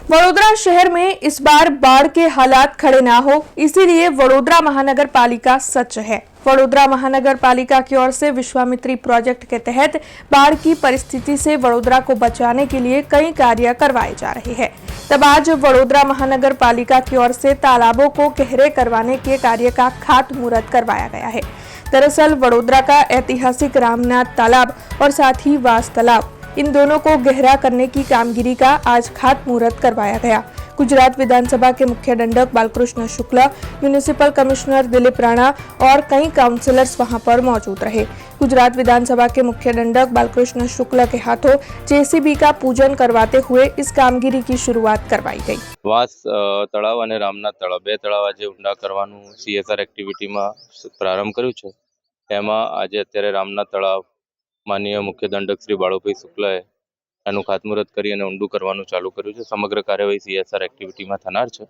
वडोदरा शहर में इस बार बाढ़ के हालात खड़े ना हो, इसीलिए वडोदरा महानगर पालिका सच है। वडोदरा महानगर पालिका की ओर से विश्वामित्री प्रोजेक्ट के तहत बाढ़ की परिस्थिति से वडोदरा को बचाने के लिए कई कार्य करवाए जा रहे हैं। तब आज वडोदरा महानगर पालिका की ओर से तालाबों को गहरे करवाने के कार्य का खातमुहूर्त करवाया गया है। दरअसल वडोदरा का ऐतिहासिक रामनाथ तालाब और साथ ही वास तालाब, इन दोनों को गहरा करने की कामगिरी का आज खातमुहूर्त करवाया गया। गुजरात विधानसभा के मुख्य दंडक बालकृष्ण शुक्ला, म्युनिसिपल कमिश्नर दिलीप राणा और कई काउंसिलर्स वहां पर मौजूद रहे। गुजरात विधानसभा के मुख्य दंडक बालकृष्ण शुक्ला के हाथों जेसीबी का पूजन करवाते हुए इस कामगिरी की शुरुआत करवाई गई। वास तळाव અને રામનાથ તળાવ બે તળાવ આજે ઊંડા કરવાનું સીએસઆર એક્ટિવિટીમાં પ્રારંભ કર્યું છે। એમાં આજે અત્યારે રામનાથ તળાવ માનનીય મુખ્ય દંડક શ્રી બાળુભાઈ શુક્લાએ એનું ખાતમુહૂર્ત કરી અને ઊંડું કરવાનું ચાલુ કર્યું છે। સમગ્ર કાર્યવાહી સીએસઆર એક્ટિવિટીમાં થનાર છે।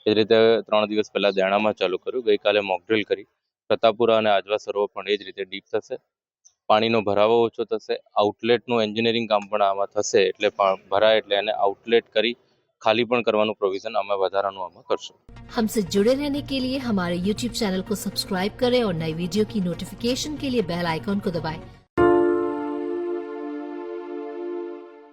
એ જ રીતે 3 દિવસ પહેલા દેણામાં ચાલુ કર્યું, ગઈકાલે મોકડ્રીલ કરી। પ્રતાપપુરા અને આજવા સરોવર પણ એ જ રીતે ડીપ થશે, પાણીનો ભરાવો ઓછો થશે, આઉટલેટનું એન્જિનિયરિંગ કામ પણ આમાં થશે, એટલે ભરાય એટલે એને આઉટલેટ કરી खाली पण करवानुं प्रोविजन अमे वधारानुं आमां करशुं। हमसे जुड़े रहने के लिए हमारे YouTube चैनल को सब्सक्राइब करें और नई वीडियो की नोटिफिकेशन के लिए बेल आइकॉन को दबाएं।